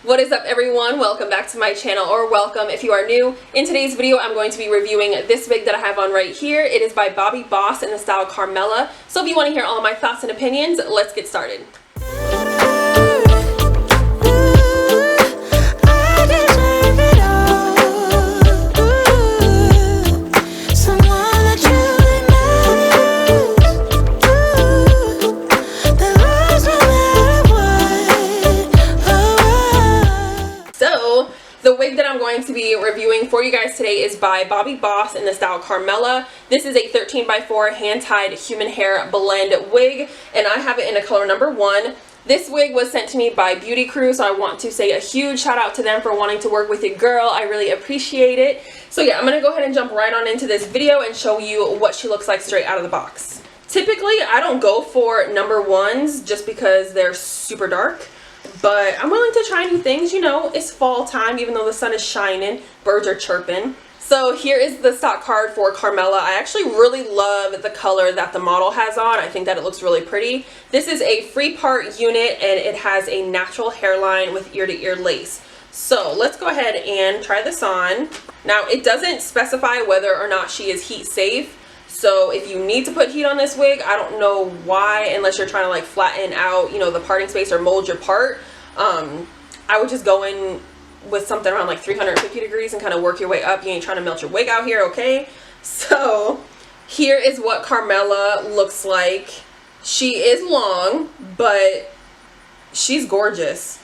What is up, everyone? Welcome back to my channel, or welcome if you are new. In today's video, I'm going to be reviewing this wig that I have on right here. It is by Bobbi Boss in the style Carmela. So if you want to hear all my thoughts and opinions, let's get started. The wig that I'm going to be reviewing for you guys today is by Bobbi Boss in the style Carmela. This is a 13x4 hand-tied human hair blend wig, and I have it in a color number 1. This wig was sent to me by BEAUTYKREW, so I want to say a huge shout out to them for wanting to work with your girl. I really appreciate it. So yeah, I'm going to go ahead and jump right on into this video and show you what she looks like straight out of the box. Typically, I don't go for number 1s just because they're super dark. But I'm willing to try new things. You know, it's fall time, even though the sun is shining, birds are chirping. So here is the stock card for Carmela. I actually really love the color that the model has on. I think that it looks really pretty. This is a free part unit, and it has a natural hairline with ear-to-ear lace. So let's go ahead and try this on. Now, it doesn't specify whether or not she is heat safe. So if you need to put heat on this wig, I don't know why, unless you're trying to like flatten out, you know, the parting space or mold your part. I would just go in with something around like 350 degrees and kind of work your way up. You ain't trying to melt your wig out here, okay? So here is what Carmela looks like. She is long, but she's gorgeous.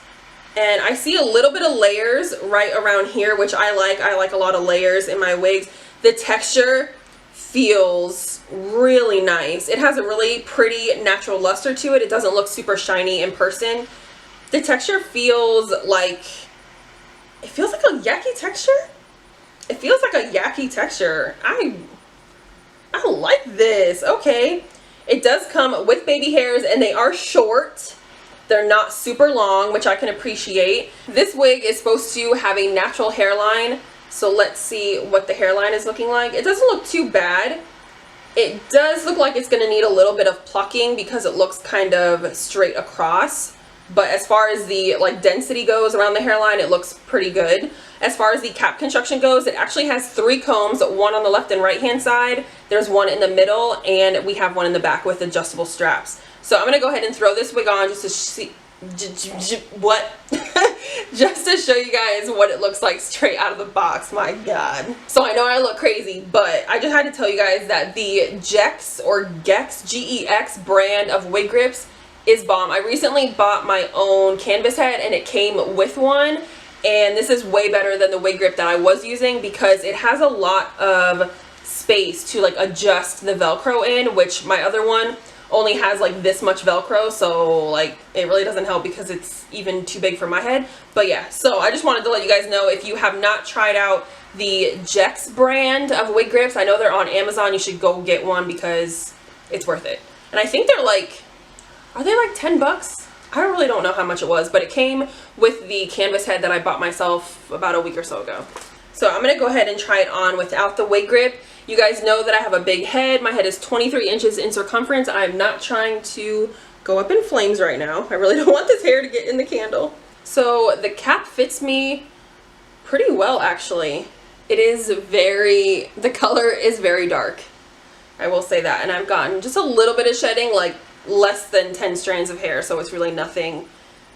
And I see a little bit of layers right around here, which I like. I like a lot of layers in my wigs. The texture feels really nice. It has a really pretty natural luster to it. It doesn't look super shiny in person. The texture feels like, it feels like a yucky texture. It feels like a yucky texture. I like this. Okay. It does come with baby hairs, and they are short. They're not super long, which I can appreciate. This wig is supposed to have a natural hairline. So let's see what the hairline is looking like. It doesn't look too bad. It does look like it's going to need a little bit of plucking because it looks kind of straight across. But as far as the like density goes around the hairline, it looks pretty good. As far as the cap construction goes, it actually has 3 combs, one on the left and right hand side. There's one in the middle, and we have one in the back with adjustable straps. So I'm going to go ahead and throw this wig on just to see just to show you guys what it looks like straight out of the box. My god. So I know I look crazy, but I just had to tell you guys that the Gex or Gex G-E-X brand of wig grips is bomb. I recently bought my own canvas head, and it came with one, and this is way better than the wig grip that I was using because it has a lot of space to like adjust the Velcro in, which my other one only has like this much Velcro, so like it really doesn't help because it's even too big for my head. But yeah, so I just wanted to let you guys know, if you have not tried out the Gex brand of wig grips, I know they're on Amazon, you should go get one because it's worth it. And I think they're like, are they like 10 bucks? I really don't know how much it was, but it came with the canvas head that I bought myself about a week or so ago. So I'm going to go ahead and try it on without the wig grip. You guys know that I have a big head. My head is 23 inches in circumference. I'm not trying to go up in flames right now. I really don't want this hair to get in the candle. So the cap fits me pretty well, actually. It is the color is very dark. I will say that. And I've gotten just a little bit of shedding, like less than 10 strands of hair. So it's really nothing,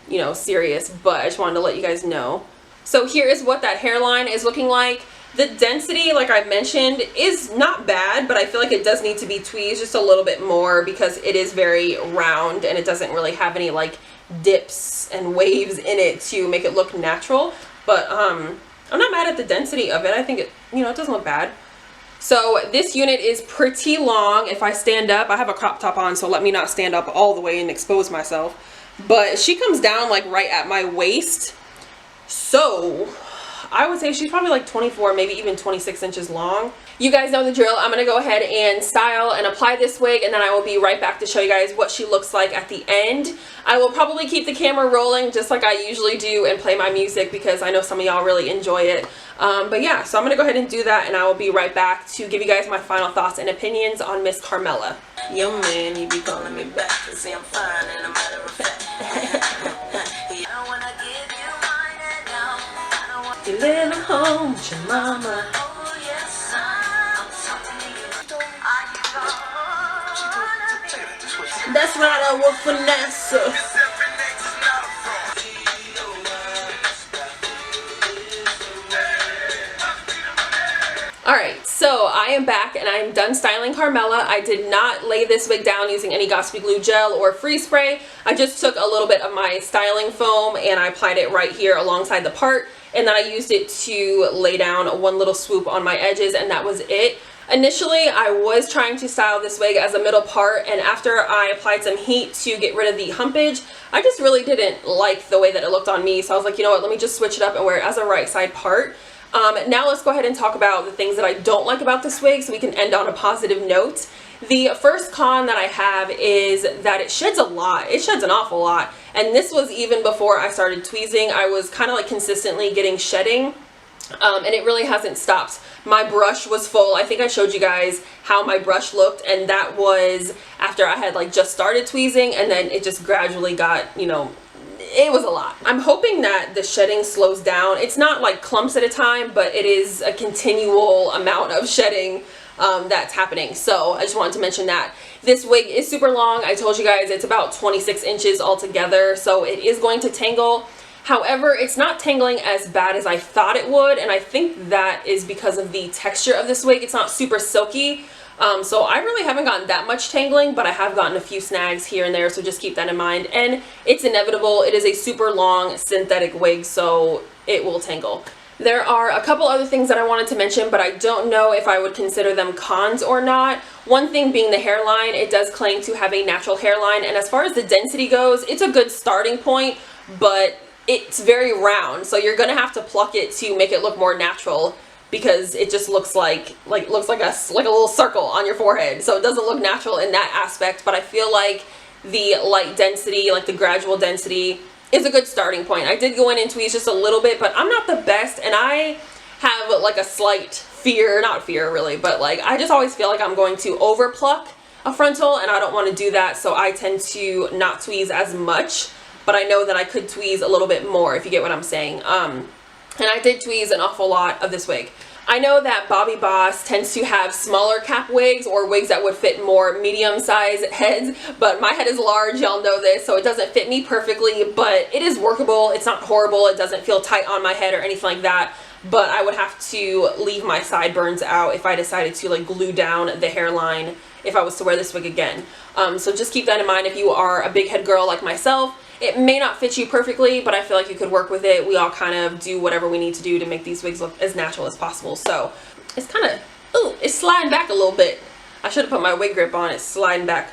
you know, serious. But I just wanted to let you guys know. So here is what that hairline is looking like. The density, like I mentioned, is not bad, but I feel like it does need to be tweezed just a little bit more because it is very round and it doesn't really have any like dips and waves in it to make it look natural. But I'm not mad at the density of it. I think it, you know, it doesn't look bad. So this unit is pretty long. If I stand up, I have a crop top on, so let me not stand up all the way and expose myself. But she comes down like right at my waist. So I would say she's probably like 24, maybe even 26 inches long. You guys know the drill. I'm going to go ahead and style and apply this wig, and then I will be right back to show you guys what she looks like at the end. I will probably keep the camera rolling just like I usually do and play my music because I know some of y'all really enjoy it. But yeah, so I'm going to go ahead and do that, and I will be right back to give you guys my final thoughts and opinions on Miss Carmela. Yo man, you be calling me back to say I'm fine and a matter of fact. I wanna give you mine. home with your mama. That's right, I work for NASA. Alright, so I am back and I'm done styling Carmela. I did not lay this wig down using any Gossipy Glue gel or freeze spray. I just took a little bit of my styling foam and I applied it right here alongside the part, and then I used it to lay down one little swoop on my edges, and that was it. Initially, I was trying to style this wig as a middle part, and after I applied some heat to get rid of the humpage, I just really didn't like the way that it looked on me, so I was like, you know what, let me just switch it up and wear it as a right side part. Now let's go ahead and talk about the things that I don't like about this wig so we can end on a positive note. The first con that I have is that it sheds a lot. It sheds an awful lot. And this was even before I started tweezing. I was kind of like consistently getting shedding. And it really hasn't stopped. My brush was full. I think I showed you guys how my brush looked, and that was after I had like just started tweezing, and then it just gradually got, you know, it was a lot. I'm hoping that the shedding slows down. It's not like clumps at a time, but it is a continual amount of shedding that's happening. So I just wanted to mention that. This wig is super long. I told you guys it's about 26 inches altogether, so it is going to tangle. However, it's not tangling as bad as I thought it would, and I think that is because of the texture of this wig. It's not super silky. So I really haven't gotten that much tangling, but I have gotten a few snags here and there, so just keep that in mind. And it's inevitable. It is a super long synthetic wig, so it will tangle. There are a couple other things that I wanted to mention, but I don't know if I would consider them cons or not. One thing being the hairline. It does claim to have a natural hairline, and as far as the density goes, it's a good starting point, but it's very round, so you're gonna have to pluck it to make it look more natural, because it just looks like a little circle on your forehead, so it doesn't look natural in that aspect. But I feel like the light density, like the gradual density, is a good starting point. I did go in and tweeze just a little bit, but I'm not the best, and I have like a slight fear, not fear really, but like I just always feel like I'm going to over pluck a frontal, and I don't want to do that, so I tend to not tweeze as much. But I know that I could tweeze a little bit more, if you get what I'm saying. And I did tweeze an awful lot of this wig. I know that Bobbi Boss tends to have smaller cap wigs, or wigs that would fit more medium-sized heads, but my head is large, y'all know this, so it doesn't fit me perfectly, but it is workable. It's not horrible. It doesn't feel tight on my head or anything like that, but I would have to leave my sideburns out if I decided to like glue down the hairline if I was to wear this wig again. So just keep that in mind if you are a big head girl like myself. It may not fit you perfectly, but I feel like you could work with it. We all kind of do whatever we need to do to make these wigs look as natural as possible. So it's kind of, ooh, it's sliding back a little bit. I should have put my wig grip on. It's sliding back.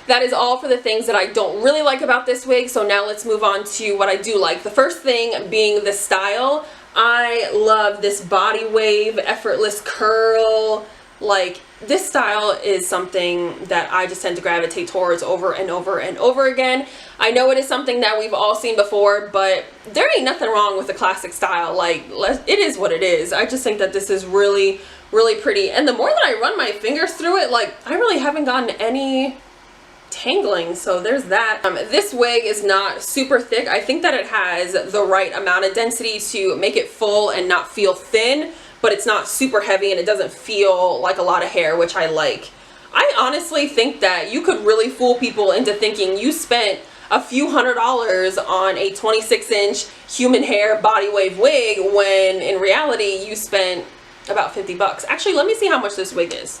That is all for the things that I don't really like about this wig. So now let's move on to what I do like. The first thing being the style. I love this body wave, effortless curl. Like, this style is something that I just tend to gravitate towards over and over and over again. I know it is something that we've all seen before, but there ain't nothing wrong with the classic style. Like, it is what it is. I just think that this is really, really pretty. And the more that I run my fingers through it, like, I really haven't gotten any tangling, so there's that. This wig is not super thick. I think that it has the right amount of density to make it full and not feel thin, but it's not super heavy and it doesn't feel like a lot of hair, which I like. I honestly think that you could really fool people into thinking you spent a few $100s on a 26-inch human hair body wave wig when in reality you spent about 50 bucks. Actually, let me see how much this wig is.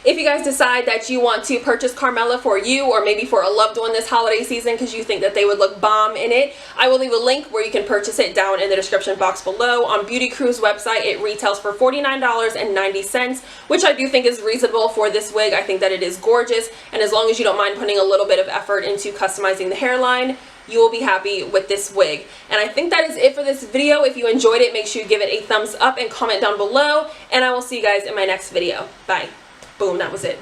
If you guys decide that you want to purchase Carmela for you or maybe for a loved one this holiday season because you think that they would look bomb in it, I will leave a link where you can purchase it down in the description box below. On BEAUTYKREW's website, it retails for $49.90, which I do think is reasonable for this wig. I think that it is gorgeous, and as long as you don't mind putting a little bit of effort into customizing the hairline, you will be happy with this wig. And I think that is it for this video. If you enjoyed it, make sure you give it a thumbs up and comment down below, and I will see you guys in my next video. Bye. Boom, that was it.